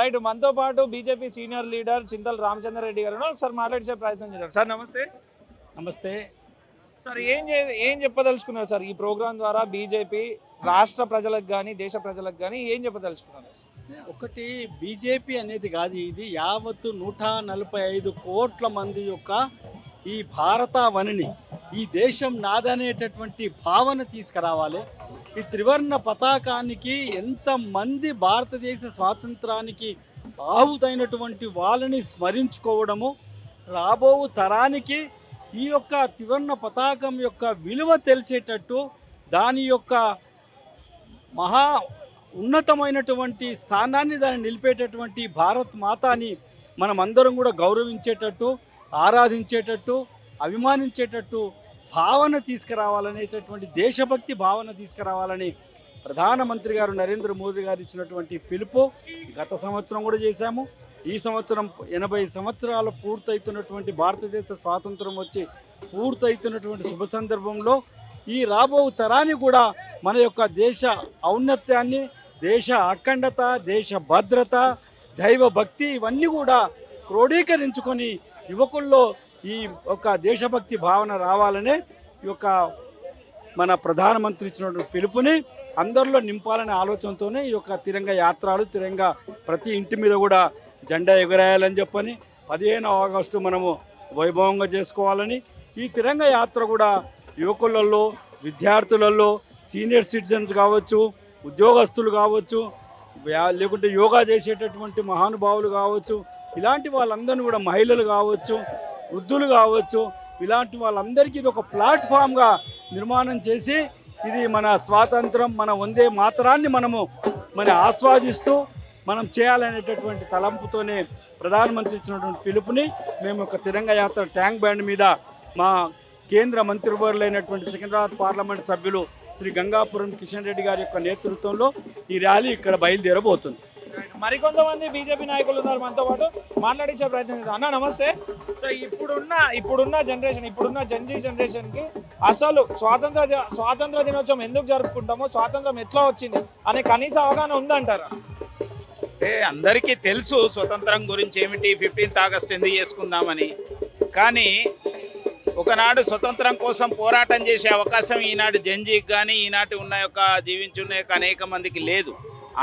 Right, మనతో పాటు BJP senior leader చింతల రామచంద్రారెడ్డి గారు ఒకసారి మాట్లాడించే ప్రయత్నం చేద్దాం. సార్ నమస్తే. నమస్తే. సార్ ఏం చెప్పదలుచుకున్నారు సార్ ఈ ప్రోగ్రాం ద్వారా బీజేపీ రాష్ట్ర ప్రజలకు కానీ దేశ ప్రజలకు కానీ ఏం చెప్పదలుచుకున్నారు? ఒకటి బీజేపీ అనేది కాదు, ఇది యావత్తు 145 కోట్ల మంది యొక్క ఈ భారతావనిని, ఈ దేశం నాదనేటటువంటి భావన తీసుకురావాలి. ఈ త్రివర్ణ పతాకానికి ఎంతమంది భారతదేశ స్వాతంత్రానికి ఆహుతైనటువంటి వాళ్ళని స్మరించుకోవడము, రాబో తరానికి ఈ యొక్క త్రివర్ణ పతాకం యొక్క విలువ తెలిసేటట్టు, దాని యొక్క మహా ఉన్నతమైనటువంటి స్థానాన్ని దాన్ని నిలిపేటటువంటి భారత్ మాతాని మనం అందరం కూడా గౌరవించేటట్టు, ఆరాధించేటట్టు, అభిమానించేటట్టు భావన తీసుకురావాలనేటటువంటి దేశభక్తి భావన తీసుకురావాలని ప్రధానమంత్రి గారు నరేంద్ర మోదీ గారు ఇచ్చినటువంటి పిలుపు గత సంవత్సరం కూడా చేశాము. ఈ సంవత్సరం 80 సంవత్సరాలు పూర్తవుతున్నటువంటి భారతదేశ స్వాతంత్రం వచ్చి పూర్తవుతున్నటువంటి శుభ సందర్భంలో ఈ రాబో తరాన్ని కూడా మన యొక్క దేశ ఔన్నత్యాన్ని, దేశ అఖండత, దేశ భద్రత, దైవ భక్తి ఇవన్నీ కూడా క్రోడీకరించుకొని యువకుల్లో ఈ యొక్క దేశభక్తి భావన రావాలనే ఈ యొక్క మన ప్రధానమంత్రి ఇచ్చినటువంటి పిలుపుని అందరిలో నింపాలనే ఆలోచనతోనే ఈ యొక్క తిరంగ యాత్రలు, తిరంగ ప్రతి ఇంటి మీద కూడా జెండా ఎగురేయాలని చెప్పని 15 ఆగస్టు మనము వైభవంగా చేసుకోవాలని, ఈ తిరంగ యాత్ర కూడా యువకులలో, విద్యార్థులలో, సీనియర్ సిటిజన్స్ కావచ్చు, ఉద్యోగస్తులు కావచ్చు, లేకుంటే యోగా చేసేటటువంటి మహానుభావులు కావచ్చు, ఇలాంటి వాళ్ళందరినీ కూడా మహిళలు కావచ్చు, వృద్ధులు కావచ్చు, ఇలాంటి వాళ్ళందరికీ ఇది ఒక ప్లాట్ఫామ్గా నిర్మాణం చేసి ఇది మన స్వాతంత్రం, మన వందే మాతరాన్ని మనము ఆస్వాదిస్తూ మనం చేయాలనేటటువంటి తలంపుతోనే ప్రధానమంత్రి ఇచ్చినటువంటి పిలుపుని మేము ఒక తిరంగ యాత్ర ట్యాంక్ బ్యాండ్ మీద మా కేంద్ర మంత్రివర్యులైనటువంటి సికింద్రాబాద్ పార్లమెంట్ సభ్యులు శ్రీ గంగాపురం కిషన్ రెడ్డి గారి యొక్క నేతృత్వంలో ఈ ర్యాలీ ఇక్కడ బయలుదేరబోతుంది. మరికొంతమంది బీజేపీ నాయకులు ఉన్నారు మనతో పాటు, మాట్లాడించే ప్రయత్నం చేద్దాం. అన్న నమస్తే. సో ఇప్పుడున్న జనరేషన్, ఇప్పుడున్న జెన్జీ జనరేషన్కి అసలు స్వాతంత్ర దినోత్సవం ఎందుకు జరుపుకుంటామో, స్వాతంత్రం ఎట్లా వచ్చింది అనే కనీస అవగాహన ఉందంటారా? అందరికీ తెలుసు స్వతంత్రం గురించి ఏమిటి, 15th ఆగస్ట్ ఎందుకు చేసుకుందామని. కానీ ఒకనాడు స్వతంత్రం కోసం పోరాటం చేసే అవకాశం ఈనాడు జెన్జీకి కానీ ఈనాటి ఉన్న యొక్క జీవించున్న యొక్క అనేక మందికి లేదు.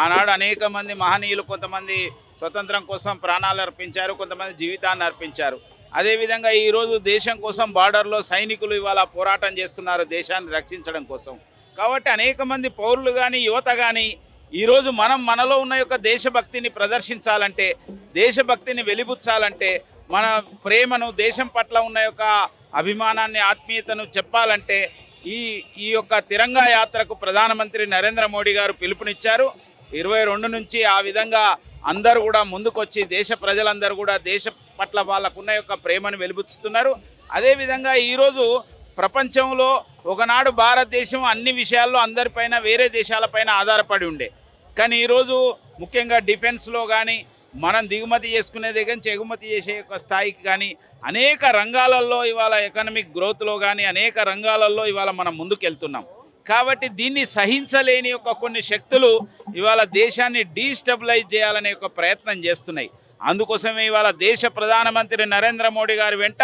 ఆనాడు అనేక మంది మహనీయులు కొంతమంది స్వతంత్రం కోసం ప్రాణాలు అర్పించారు, కొంతమంది జీవితాన్ని అర్పించారు. అదేవిధంగా ఈరోజు దేశం కోసం బార్డర్లో సైనికులు ఇవాళ పోరాటం చేస్తున్నారు దేశాన్ని రక్షించడం కోసం. కాబట్టి అనేక మంది పౌరులు కానీ యువత కానీ ఈరోజు మనలో ఉన్న యొక్క దేశభక్తిని ప్రదర్శించాలంటే, దేశభక్తిని వెలిబుచ్చాలంటే, మన ప్రేమను, దేశం పట్ల ఉన్న యొక్క అభిమానాన్ని, ఆత్మీయతను చెప్పాలంటే ఈ యొక్క తిరంగా యాత్రకు ప్రధానమంత్రి నరేంద్ర మోడీ గారు పిలుపునిచ్చారు. 22 నుంచి ఆ విధంగా అందరూ కూడా ముందుకొచ్చి దేశ ప్రజలందరూ కూడా దేశ పట్ల వాళ్ళకున్న యొక్క ప్రేమను వెలిబుచ్చుతున్నారు. అదేవిధంగా ఈరోజు ప్రపంచంలో ఒకనాడు భారతదేశం అన్ని విషయాల్లో అందరిపైన, వేరే దేశాలపైన ఆధారపడి ఉండే. కానీ ఈరోజు ముఖ్యంగా డిఫెన్స్లో కానీ, మనం దిగుమతి చేసుకునే దగ్గర నుంచి ఎగుమతి చేసే యొక్క స్థాయికి కానీ అనేక రంగాలలో ఇవాళ ఎకనామిక్ గ్రోత్లో కానీ అనేక రంగాలలో ఇవాళ మనం ముందుకెళ్తున్నాం. కాబట్టి దీన్ని సహించలేని యొక్క కొన్ని శక్తులు ఇవాళ దేశాన్ని డీస్టెబిలైజ్ చేయాలనే ఒక ప్రయత్నం చేస్తున్నాయి. అందుకోసమే ఇవాళ దేశ ప్రధానమంత్రి నరేంద్ర మోడీ గారి వెంట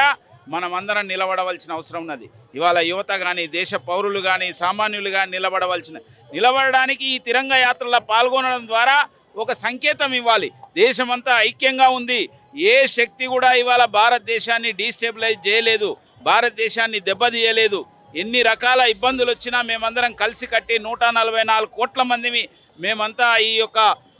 మనమందరం నిలబడవలసిన అవసరం ఉన్నది. ఇవాళ యువత కానీ, దేశ పౌరులు కానీ, సామాన్యులు కానీ నిలబడడానికి ఈ తిరంగ యాత్రలో పాల్గొనడం ద్వారా ఒక సంకేతం ఇవ్వాలి. దేశమంతా ఐక్యంగా ఉంది. ఏ శక్తి కూడా ఇవాళ భారతదేశాన్ని డీస్టెబిలైజ్ చేయలేదు, భారతదేశాన్ని దెబ్బతీయలేదు. ఎన్ని రకాల ఇబ్బందులు వచ్చినా మేమందరం కలిసి కట్టి 144 కోట్ల మందిని మేమంతా ఈ యొక్క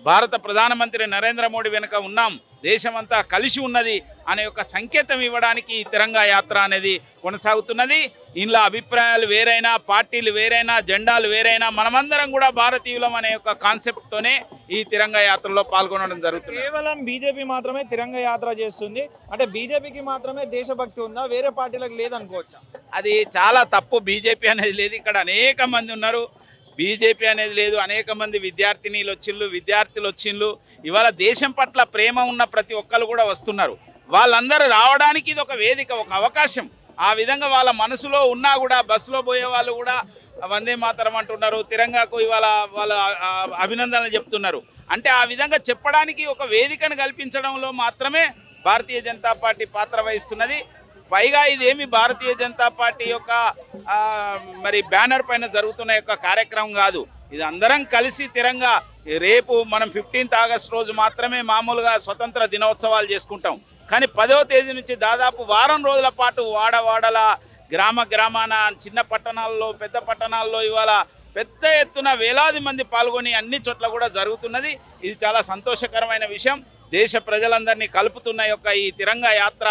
భారత ప్రధానమంత్రి నరేంద్ర మోడీ వెనుక ఉన్నాం, దేశమంతా కలిసి ఉన్నది అనే ఒక సంకేతం ఇవ్వడానికి ఈ తిరంగా యాత్ర అనేది కొనసాగుతున్నది. ఇందులో అభిప్రాయాలు వేరైనా, పార్టీలు వేరైనా, జెండాలు వేరైనా, మనమందరం కూడా భారతీయులం అనే ఒక కాన్సెప్ట్తోనే ఈ తిరంగా యాత్రలో పాల్గొనడం జరుగుతుంది. కేవలం బీజేపీ మాత్రమే తిరంగా యాత్ర చేస్తుంది అంటే బీజేపీకి మాత్రమే దేశభక్తి ఉందా, వేరే పార్టీలకు లేదనుకోవచ్చా? అది చాలా తప్పు. బీజేపీ అనేది లేదు, ఇక్కడ అనేక మంది ఉన్నారు. బీజేపీ అనేది లేదు, అనేక మంది విద్యార్థినీలు విద్యార్థులు వచ్చిండ్రు. ఇవాళ దేశం పట్ల ప్రేమ ఉన్న ప్రతి ఒక్కరు కూడా వస్తున్నారు. వాళ్ళందరూ రావడానికి ఇది ఒక వేదిక, ఒక అవకాశం. ఆ విధంగా వాళ్ళ మనసులో ఉన్నా కూడా బస్సులో పోయే వాళ్ళు కూడా వందే మాతరం అంటున్నారు, తిరంగాకు ఇవాళ వాళ్ళ అభినందనలు చెప్తున్నారు. అంటే ఆ విధంగా చెప్పడానికి ఒక వేదికను కల్పించడంలో మాత్రమే భారతీయ జనతా పార్టీ పాత్ర వహిస్తున్నది. పైగా ఇదేమి భారతీయ జనతా పార్టీ యొక్క మరి బ్యానర్ పైన జరుగుతున్న యొక్క కార్యక్రమం కాదు. ఇది అందరం కలిసి తిరంగా రేపు మనం 15th ఆగస్ట్ రోజు మాత్రమే మామూలుగా స్వతంత్ర దినోత్సవాలు చేసుకుంటాం. కానీ 10వ తేదీ నుంచి దాదాపు వారం రోజుల పాటు వాడవాడల గ్రామాన చిన్న పట్టణాల్లో పెద్ద పట్టణాల్లో ఇవాళ పెద్ద ఎత్తున వేలాది మంది పాల్గొని అన్ని చోట్ల కూడా జరుగుతున్నది. ఇది చాలా సంతోషకరమైన విషయం. దేశ ప్రజలందరినీ కలుపుతున్న యొక్క ఈ తిరంగా యాత్ర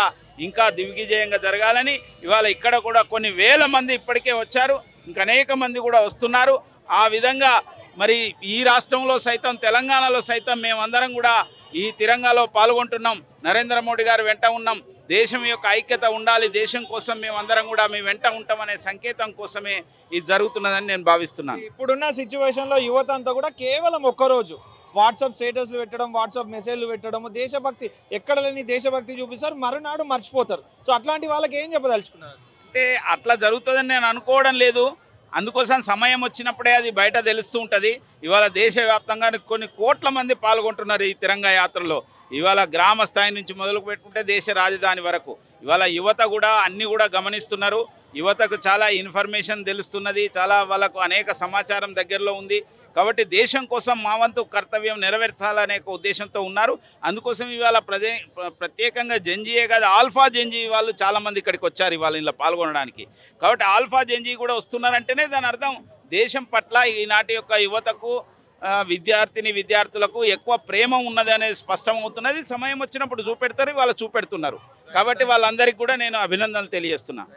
ఇంకా దిగ్విజయంగా జరగాలని ఇవాళ ఇక్కడ కూడా కొన్ని వేల మంది ఇప్పటికే వచ్చారు, ఇంకా అనేక మంది కూడా వస్తున్నారు. ఆ విధంగా మరి ఈ రాష్ట్రంలో సైతం తెలంగాణలో సైతం మేమందరం కూడా ఈ తిరంగాలో పాల్గొంటున్నాం. నరేంద్ర మోడీ గారు వెంట ఉన్నాం. దేశం యొక్క ఐక్యత ఉండాలి, దేశం కోసం మేమందరం కూడా మీ వెంట ఉంటామనే సంకేతం కోసమే ఇది జరుగుతున్నదని నేను భావిస్తున్నాను. ఇప్పుడున్న సిచ్యువేషన్లో యువత అంతా కూడా కేవలం ఒక్కరోజు వాట్సాప్ స్టేటస్లు పెట్టడం, వాట్సాప్ మెసేజ్లు పెట్టడం, దేశభక్తి ఎక్కడ లేని దేశభక్తి చూపిస్తారు, మరునాడు మర్చిపోతారు. సో అట్లాంటి వాళ్ళకి ఏం చెప్పదలుచుకున్నారు? అంటే అట్లా జరుగుతుందని నేను అనుకోవడం లేదు. అందుకోసం సమయం వచ్చినప్పుడే అది బయట తెలుస్తూ ఉంటుంది. ఇవాళ దేశవ్యాప్తంగా కొన్ని కోట్ల మంది పాల్గొంటున్నారు ఈ తిరంగా యాత్రలో. ఇవాళ గ్రామ స్థాయి నుంచి మొదలు పెట్టుకుంటే దేశ రాజధాని వరకు ఇవాళ యువత కూడా అన్నీ కూడా గమనిస్తున్నారు. యువతకు చాలా ఇన్ఫర్మేషన్ తెలుస్తున్నది, చాలా వాళ్ళకు అనేక సమాచారం దగ్గరలో ఉంది. కాబట్టి దేశం కోసం మా వంతు కర్తవ్యం నెరవేర్చాలనే ఉద్దేశంతో ఉన్నారు. అందుకోసం ఇవాళ ప్రత్యేకంగా జెన్జీయే కాదు, ఆల్ఫా జెన్జీ వాళ్ళు చాలామంది ఇక్కడికి వచ్చారు ఇవాళ ఇలా పాల్గొనడానికి. కాబట్టి ఆల్ఫా జెన్జీ కూడా వస్తున్నారంటేనే దాని అర్థం దేశం పట్ల ఈనాటి యొక్క యువతకు విద్యార్థులకు ఎక్కువ ప్రేమ ఉన్నది అనేది స్పష్టమవుతున్నది. సమయం వచ్చినప్పుడు చూపెడతారు, వాళ్ళు చూపెడుతున్నారు. కాబట్టి వాళ్ళందరికీ కూడా నేను అభినందనలు తెలియజేస్తున్నాను.